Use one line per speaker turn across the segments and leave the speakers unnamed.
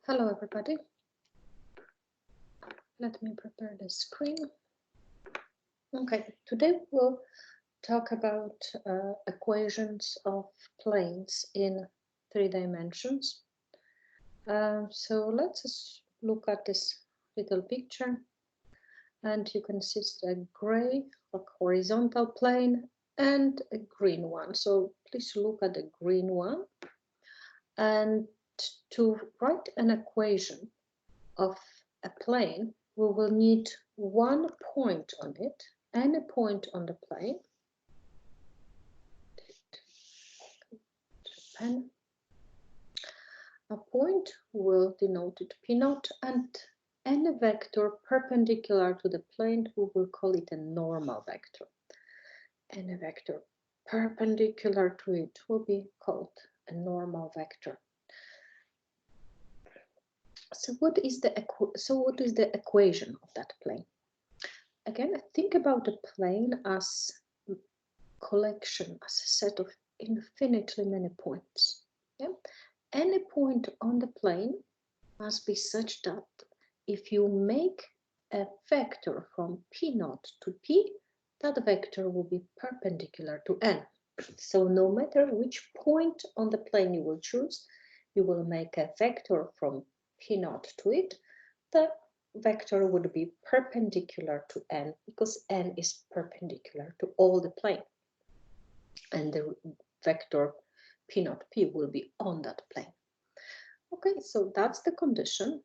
Hello everybody. Let me prepare the screen. Okay, today we'll talk about equations of planes in 3 dimensions. So let's look at this little picture, and you can see a gray, like horizontal plane, and a green one. So please look at the green one. And to write an equation of a plane, we will need one point on it, any point on the plane. Pen. A point will denote it P naught, and any vector perpendicular to the plane, we will call it a normal vector. Any vector perpendicular to it will be called a normal vector. So what is the equation of that plane? Again, think about the plane as a collection, as a set of infinitely many points. Yeah? Any point on the plane must be such that if you make a vector from P naught to P, that vector will be perpendicular to N. So no matter which point on the plane you will choose, you will make a vector from P naught to it. The vector would be perpendicular to N because N is perpendicular to all the plane. And the vector P naught P will be on that plane. Okay, so that's the condition.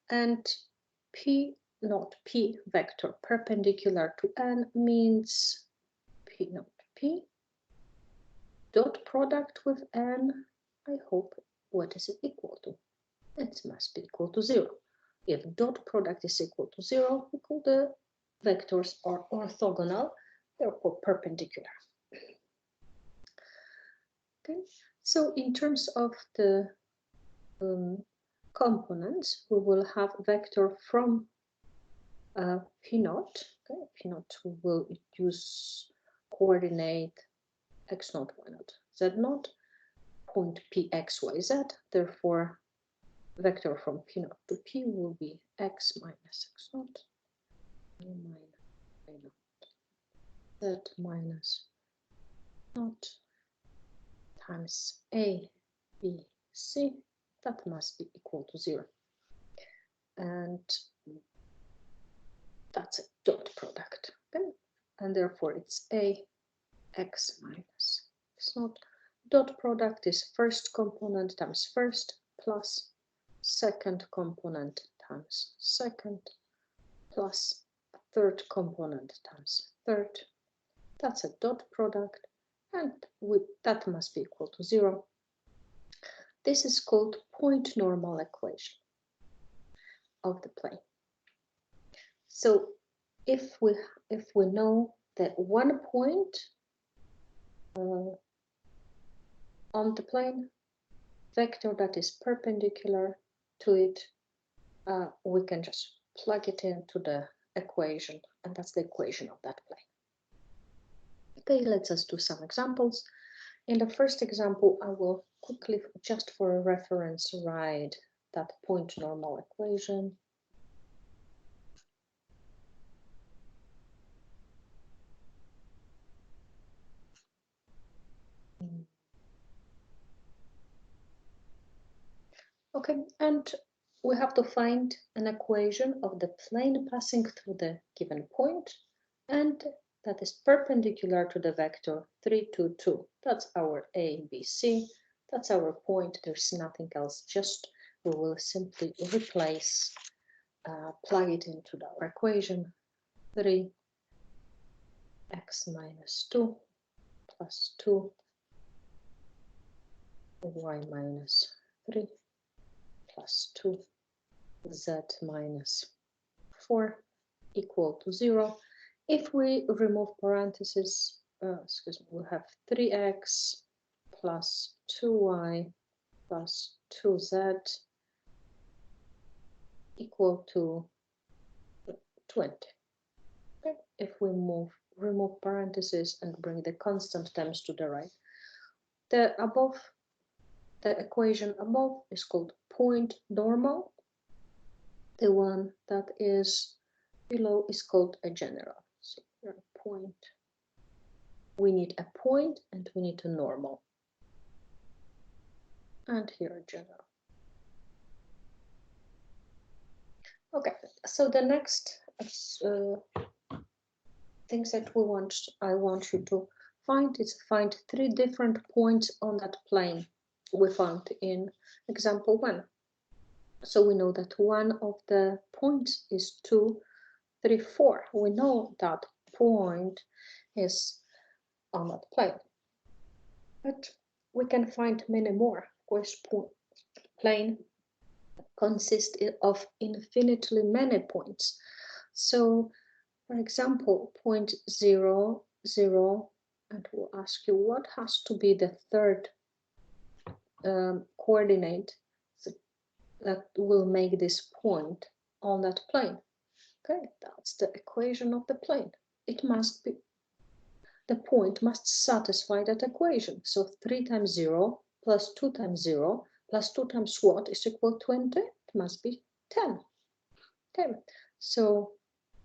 And P naught P vector perpendicular to N means P naught P dot product with N. I hope, what is it equal to? It must be equal to 0. If dot product is equal to 0, we call the vectors are orthogonal, therefore perpendicular. Okay, so in terms of the components, we will have vector from P naught. Okay, P naught will use coordinate x naught, y naught, z naught, point P x y z. Therefore, vector from P naught to P will be x minus x naught, y minus y naught, z minus naught times a, b, c. That must be equal to 0. And that's a dot product. Okay? And therefore it's a x minus x naught. Dot product is first component times first plus second component times second plus third component times third. That's a dot product, and that must be equal to 0. This is called point normal equation of the plane. So if we know that one point on the plane, vector that is perpendicular to it, we can just plug it into the equation, and that's the equation of that plane. Okay, let's just do some examples. In the first example, I will quickly, just for a reference, write that point normal equation. Okay, and we have to find an equation of the plane passing through the given point, and that is perpendicular to the vector 3, 2, 2. That's our A, B, C. That's our point. There's nothing else. Just we will simply replace, plug it into our equation. 3 x minus 2 plus 2 y minus 3 plus 2 z minus 4 equal to 0. If we remove parentheses, we have 3x plus 2y plus 2z equal to 20. Okay. If we remove parentheses and bring the constant terms to the right, the the equation above is called point normal. The one that is below is called a general. So point. We need a point and we need a normal. And here a general. Okay, so the next things that I want you to find is find 3 different points on that plane we found in example 1. So we know that one of the points is 2, 3, 4. We know that point is on that plane. But we can find many more. Of course, plane consists of infinitely many points. So, for example, point 0, 0, and we'll ask you what has to be the third coordinate that will make this point on that plane. Okay, that's the equation of the plane. It must be, the point must satisfy that equation. So 3 times 0 plus 2 times 0 plus 2 times what is equal to 20? It must be 10. Okay, so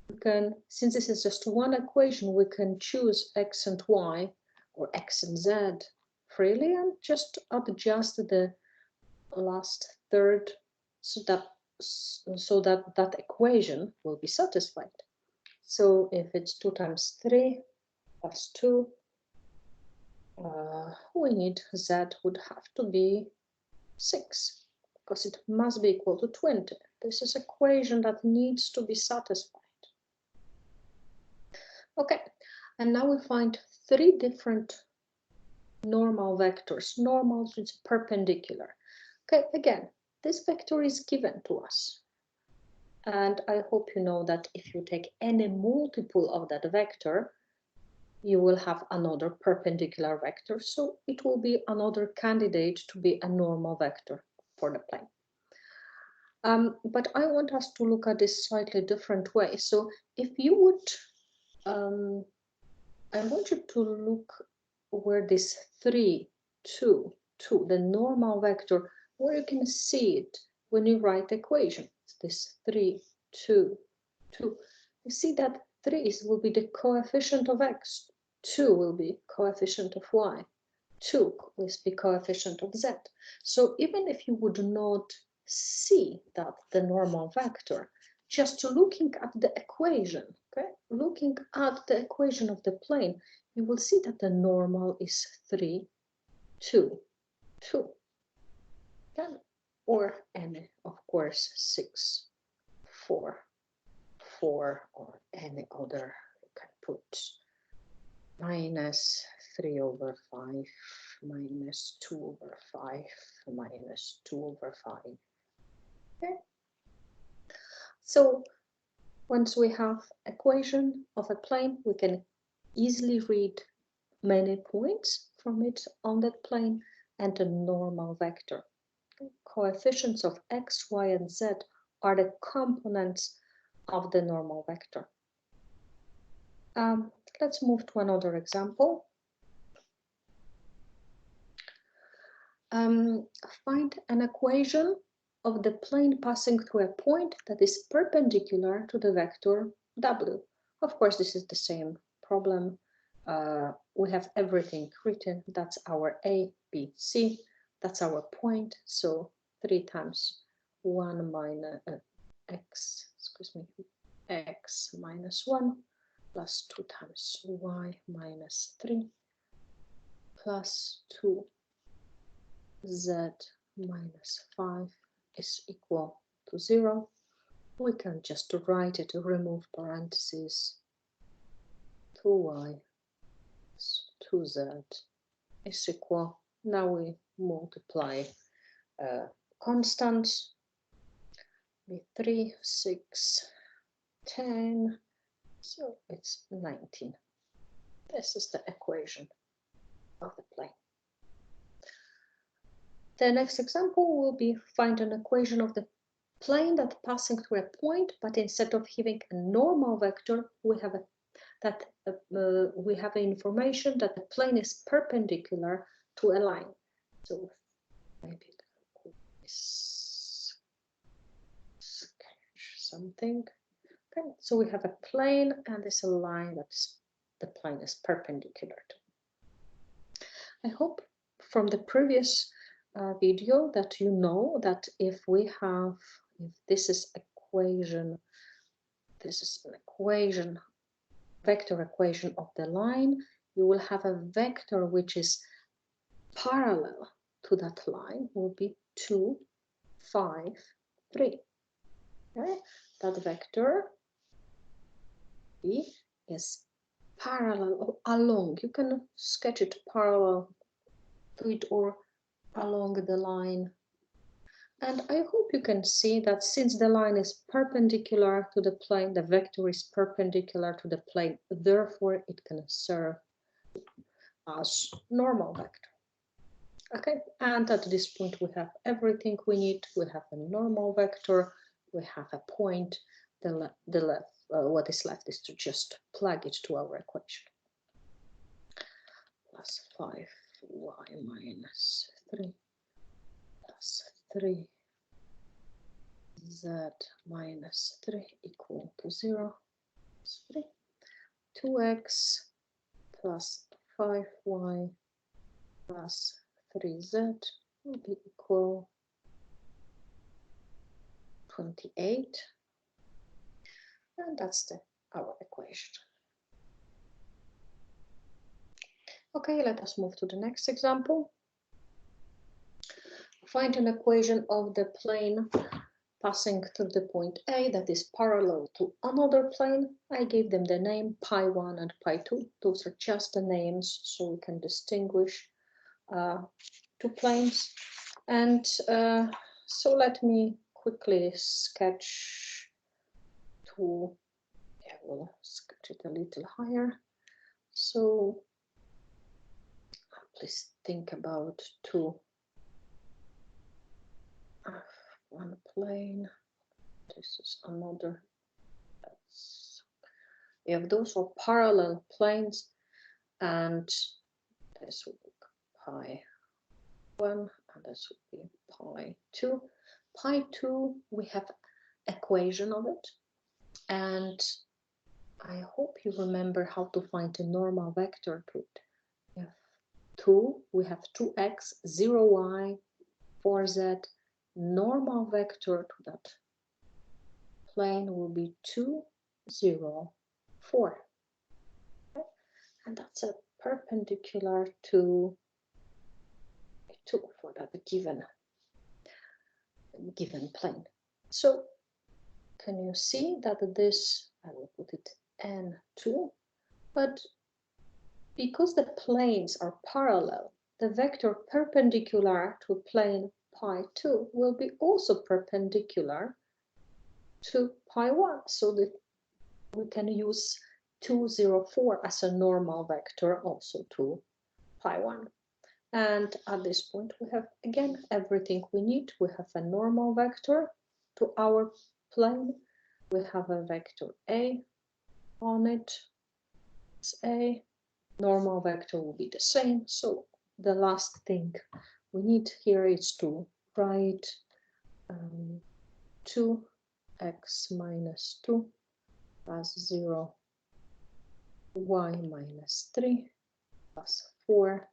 we can, since this is just one equation, we can choose x and y or x and z freely and just adjust the last third so that that equation will be satisfied. So if it's 2 times 3 plus 2, we need z would have to be 6 because it must be equal to 20. This is equation that needs to be satisfied. Okay, and now we find 3 different normal vectors. Normal is perpendicular. Okay, again, this vector is given to us. And I hope you know that if you take any multiple of that vector, you will have another perpendicular vector. So it will be another candidate to be a normal vector for the plane. But I want us to look at this slightly different way. So if you would, I want you to look where this 3, 2, 2, the normal vector, where you can see it when you write the equation. It's this 3, 2, 2. You see that 3 will be the coefficient of x, 2 will be coefficient of y, 2 will be coefficient of z. So even if you would not see that the normal vector, just looking at the equation, okay, looking at the equation of the plane, you will see that the normal is 3, 2, 2. Okay? Or any, of course, 6, 4, 4, or any other. You can put minus 3 over 5, minus 2 over 5, minus 2 over 5. Okay? So once we have equation of a plane, we can easily read many points from it on that plane and a normal vector. Coefficients of x, y, and z are the components of the normal vector. Let's move to another example. Find an equation of the plane passing through a point that is perpendicular to the vector w. Of course, this is the same problem. We have everything written. That's our A, B, C. That's our point. So 3 times 1 minus x, excuse me, x minus 1 plus 2 times y minus 3 plus 2 z minus 5 is equal to 0. We can just write it, remove parentheses, 2y plus 2z is equal. Now we multiply constants with 3, 6, 10, so it's 19. This is the equation of the plane. The next example will be find an equation of the plane that passing through a point, but instead of having a normal vector, we have information that the plane is perpendicular to a line. So maybe sketch something. Okay, so we have a plane and there's a line that's the plane is perpendicular to. I hope from the previous video that you know that if this is equation, this is an equation, vector equation of the line, you will have a vector which is parallel to that line, will be 2, 5, 3. Okay? That vector is parallel or along. You can sketch it parallel to it or along the line. And I hope you can see that since the line is perpendicular to the plane, the vector is perpendicular to the plane, therefore it can serve as normal vector. Okay, and at this point we have everything we need. We have a normal vector, we have a point. What is left is to just plug it to our equation. Plus 5y minus 3 plus 3 z minus 3 equal to 0. 3. 2x plus 5y plus 3z will be equal 28, and that's our equation. Okay, let us move to the next example. Find an equation of the plane passing through the point A that is parallel to another plane. I gave them the name pi1 and pi2. Those are just the names, so we can distinguish two planes. And so let me quickly sketch two. Yeah, we'll sketch it a little higher. So please think about two. One plane. This is another. If those are parallel planes, and this would be pi1 and this would be pi2. Pi2, we have equation of it, and I hope you remember how to find a normal vector to it. If 2, we have 2x, 0y, 4z. Normal vector to that plane will be 2, 0, 4. Okay? And that's a perpendicular to 2 for that given plane. So can you see that this, I will put it n2, but because the planes are parallel, the vector perpendicular to plane pi2 will be also perpendicular to pi1, so that we can use 2, 0, 4 as a normal vector also to pi1. And at this point we have again everything we need. We have a normal vector to our plane. We have a vector A on it. It's A. Normal vector will be the same. So the last thing we need here is to write 2x minus 2 plus 0, y minus 3 plus 4,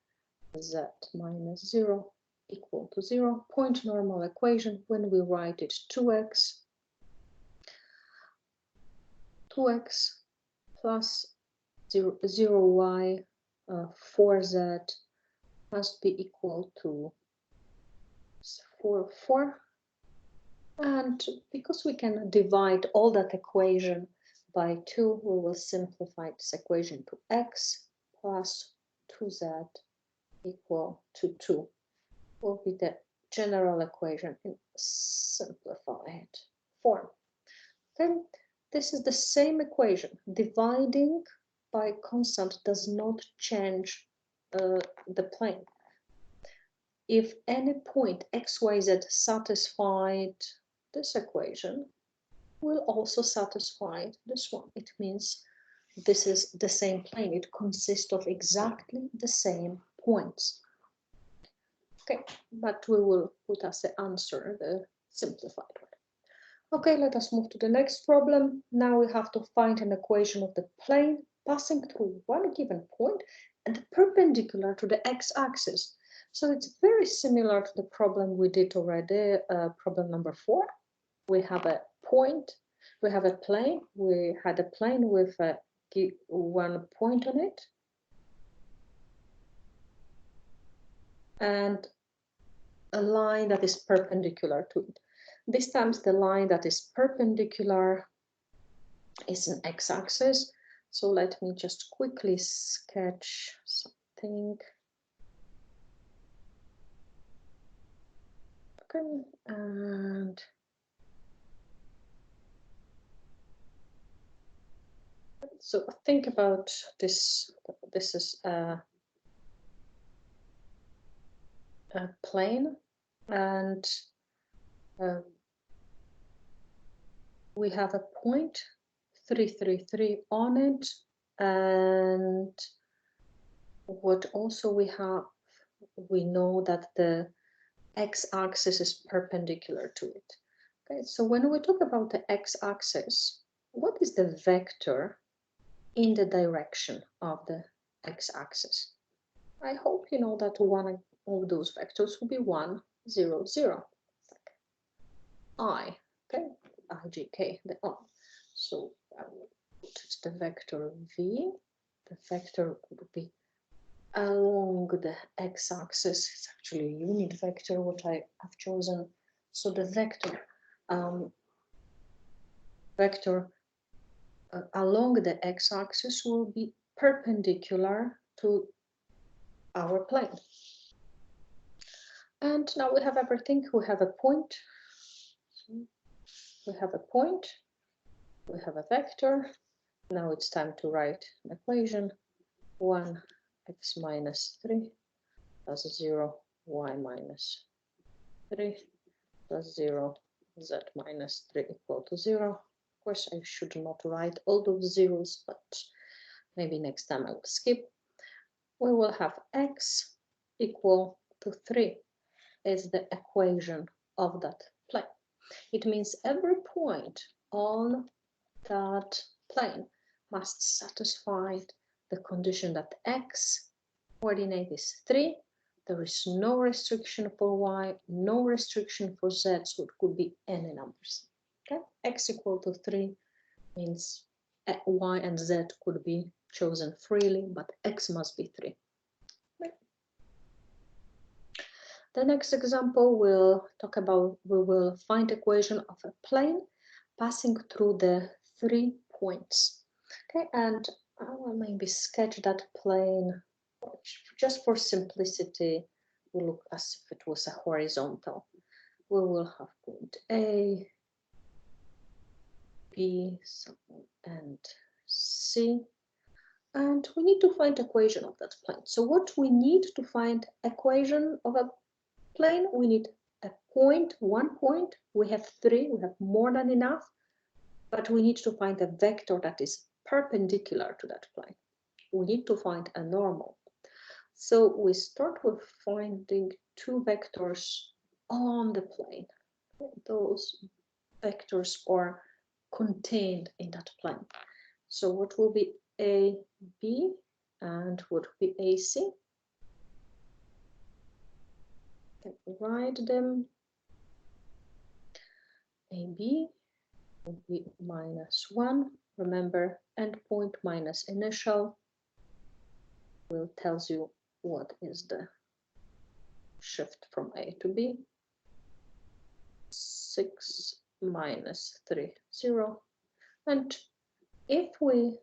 z minus 0 equal to 0. Point normal equation. When we write it 2x plus 0y 4z must be equal to 4. And because we can divide all that equation by 2, we will simplify this equation to x plus 2z equal to 2 will be the general equation in simplified form. Then this is the same equation. Dividing by constant does not change the plane. If any point xyz satisfied this equation, will also satisfy this one. It means this is the same plane. It consists of exactly the same points. Okay, but we will put as the answer the simplified one. Okay, let us move to the next problem. Now we have to find an equation of the plane passing through one given point and perpendicular to the x-axis. So it's very similar to the problem we did already, problem number 4. We have a point, we have a plane, we had a plane with one point on it. And a line that is perpendicular to it. This time the line that is perpendicular is an x-axis. So let me just quickly sketch something. Okay, and so think about this. This is a plane, and we have a point 333 on it, and what also we know that the x-axis is perpendicular to it. Okay, so when we talk about the x-axis, what is the vector in the direction of the x-axis? I hope you know that one of those vectors will be 1, 0, 0. I, okay, ijk, the I. So I will put the vector v. The vector would be along the x-axis. It's actually a unit vector what I have chosen. So the vector along the x-axis will be perpendicular to our plane. And now we have everything. We have a point. We have a point. We have a vector. Now it's time to write an equation. 1 x minus 3 plus 0 y minus 3 plus 0 z minus 3 equal to 0. Of course, I should not write all those zeros, but maybe next time I will skip. We will have x equal to 3 is the equation of that plane. It means every point on that plane must satisfy the condition that x coordinate is 3. There is no restriction for y, no restriction for z, so it could be any numbers. Okay, x equal to 3 means y and z could be chosen freely, but x must be 3. Okay. The next example we'll talk about, we will find equation of a plane passing through the 3 points. Okay, and I will maybe sketch that plane just for simplicity. We look as if it was a horizontal. We will have point A, B, and C, and we need to find equation of that plane. So what we need to find equation of a plane, we need a point, 1 point. We have 3, we have more than enough, but we need to find a vector that is perpendicular to that plane. We need to find a normal. So we start with finding 2 vectors on the plane. Those vectors are contained in that plane. So what will be AB and what will be AC? Write them. AB will be -1. Remember, endpoint minus initial will tells you what is the shift from A to B. 6 minus 3, 0. And if we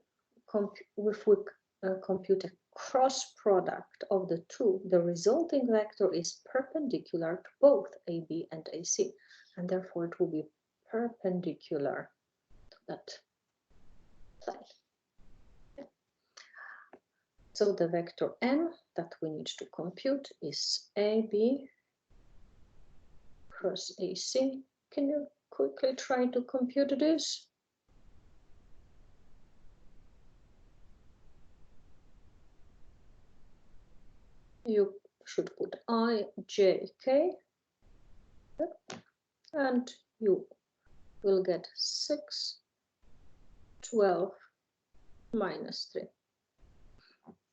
compute a cross product of the two, the resulting vector is perpendicular to both AB and AC, and therefore it will be perpendicular to that plane. So the vector n that we need to compute is AB cross AC. Can you quickly try to compute this? You should put I, j, k, and you will get 6, 12, minus 3.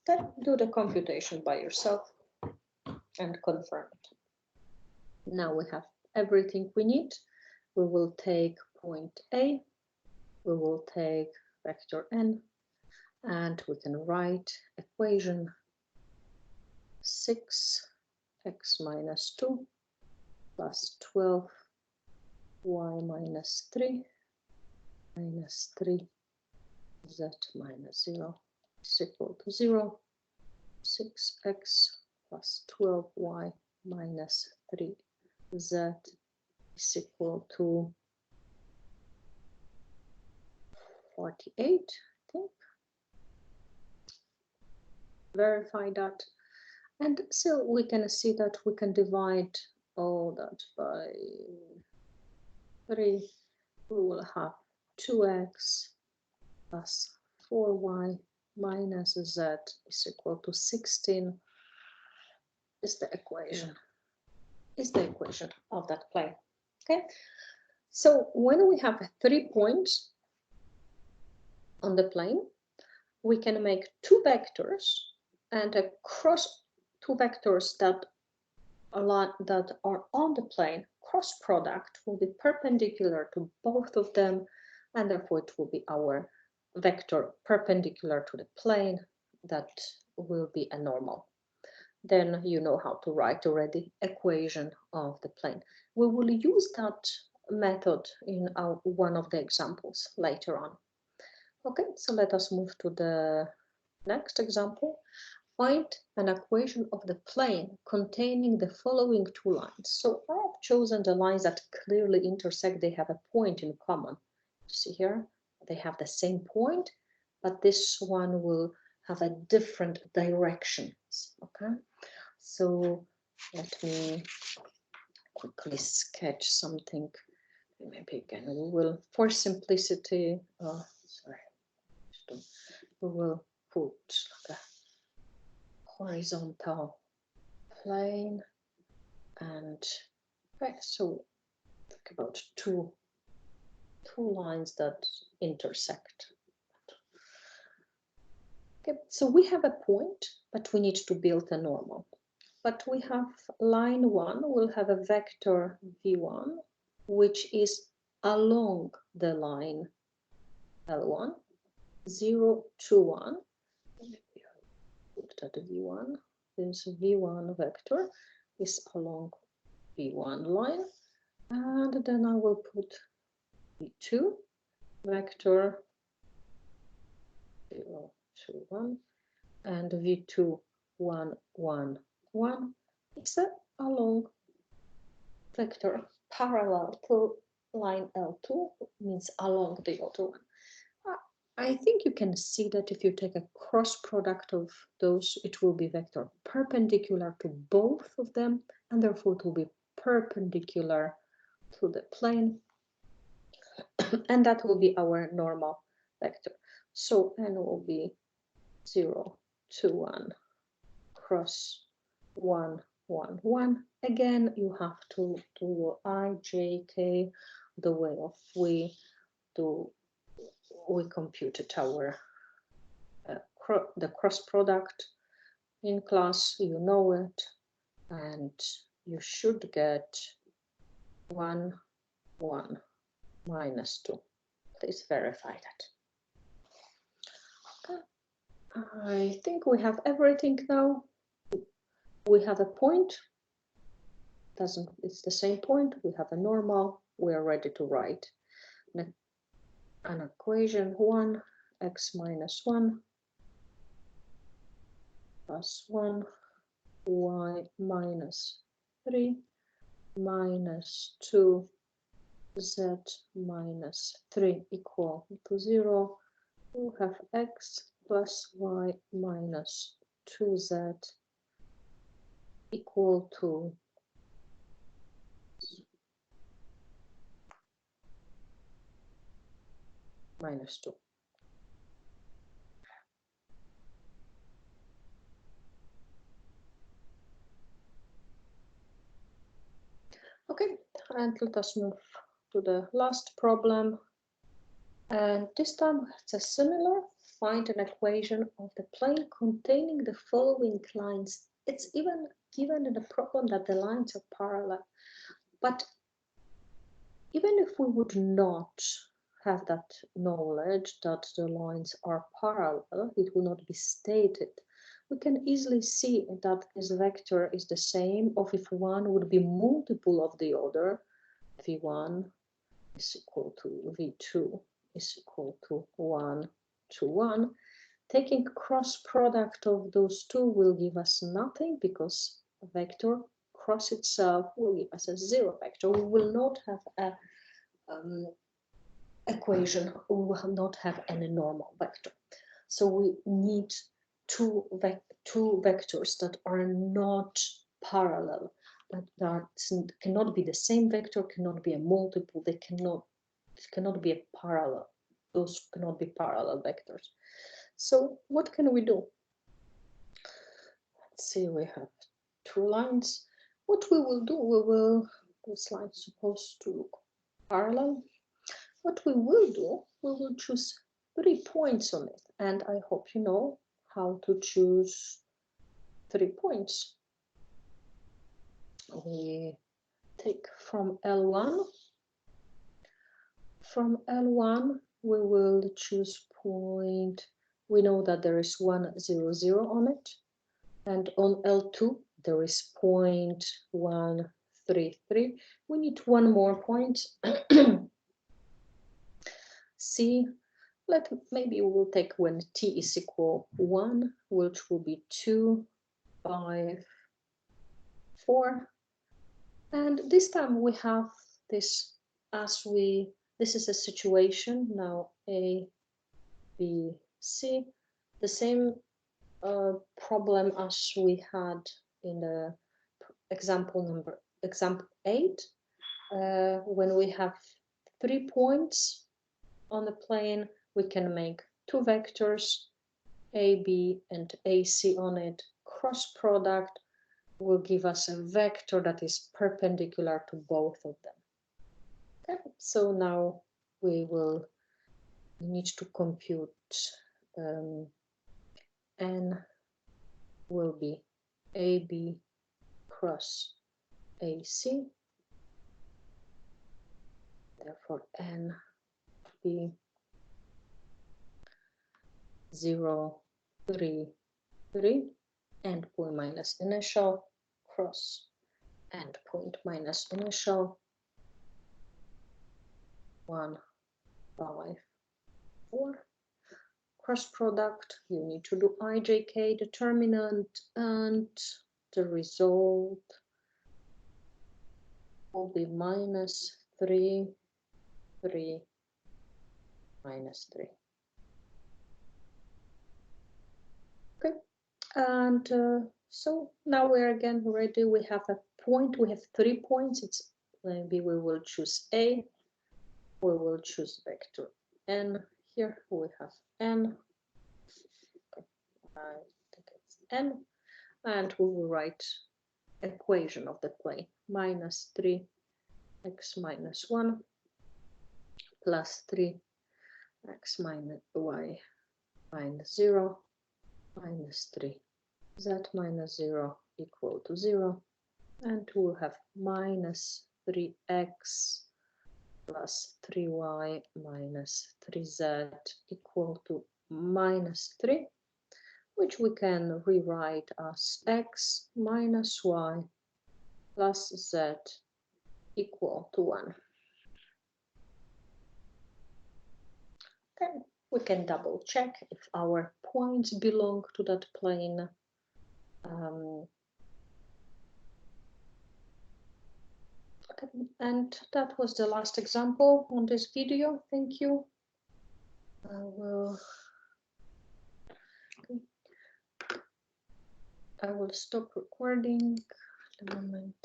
Then do the computation by yourself and confirm it. Now we have everything we need. We will take point A, we will take vector n, and we can write equation 6 x minus 2 plus 12 y minus 3 z minus 0 is equal to 0. 6x plus 12y minus 3z is equal to 48, I think. Verify that. And so we can see that we can divide all that by 3. We will have 2x plus 4y minus z is equal to 16 is the equation of that plane. Okay, so when we have 3 points on the plane, we can make 2 vectors and across 2 vectors that are on the plane, cross product will be perpendicular to both of them, and therefore it will be our vector perpendicular to the plane that will be a normal. Then you know how to write already equation of the plane. We will use that method in one of the examples later on. Okay, so let us move to the next example. Find an equation of the plane containing the following 2 lines. So I have chosen the lines that clearly intersect. They have a point in common. See here, they have the same point, but this one will have a different directions. Okay, so let me quickly sketch something. Maybe again we will, for simplicity, we will put like a horizontal plane, and okay, so think about two lines that intersect. Okay, so we have a point, but we need to build a normal. But we have line 1 will have a vector v1, which is along the line L1, 0 to 1. Put that v1. This v1 vector is along v1 line, and then I will put v2 vector 0 to 1, and v2 1 1 1 is along vector parallel to line L2, means along the other one. I think you can see that if you take a cross product of those, it will be vector perpendicular to both of them, and therefore it will be perpendicular to the plane, and that will be our normal vector. So n will be 0 to 1 cross 1 1 1. Again, you have to do your I, J, K the way of we computed our the cross product in class. You know it, and you should get 1 1 minus 2. Please verify that. Okay. I think we have everything now. We have a point. It's the same point. We have a normal. We are ready to write an equation 1 x minus 1 plus 1 y minus 3 minus 2 z minus 3 equal to 0. We have x plus y minus 2z equal to minus 2. Okay, and let us move to the last problem. And this time it's a similar. Find an equation of the plane containing the following lines. It's even given in the problem that the lines are parallel. But even if we would not have that knowledge that the lines are parallel, it will not be stated. We can easily see that this vector is the same, or if one would be multiple of the other, v1 is equal to v2 is equal to 1 to 1. Taking cross product of those two will give us nothing, because a vector cross itself will give us a zero vector. We will not have a equation, we will not have any normal vector. So we need two vectors that are not parallel, that cannot be the same vector, cannot be a multiple, they cannot be a parallel. Those cannot be parallel vectors. So what can we do? Let's see, we have two lines. What we will do, this line is supposed to look parallel. What we will do, we will choose 3 points on it. And I hope you know how to choose 3 points. We take from L1. From L1, we will choose point. We know that there is 1, 0, 0 on it. And on L2, there is point 1, 3, 3. We need one more point. C. Maybe we will take when t is equal 1, which will be 2, 5, 4. And this time we have this this is a situation now, A, B, C, the same problem as we had in the example 8, when we have 3 points on the plane, we can make 2 vectors, AB and AC on it. Cross product will give us a vector that is perpendicular to both of them. Okay, so now we need to compute N will be AB cross AC. Therefore, N be 0, 3, 3, endpoint minus initial, cross endpoint minus initial, 1, 5, 4. Cross product, you need to do IJK determinant, and the result will be minus 3, 3, minus 3. Okay, and so now we're again ready. We have a point, we have 3 points. It's maybe we will choose A, we will choose vector N. Here we have N, I think it's N, and we will write equation of the plane, minus 3 x minus 1 plus 3 x minus y minus 0 minus 3 z minus 0 equal to 0, and we'll have minus 3x plus 3y minus 3z equal to minus 3, which we can rewrite as x minus y plus z equal to 1. Okay, we can double check if our points belong to that plane. And that was the last example on this video. Thank you. I will stop recording at the moment.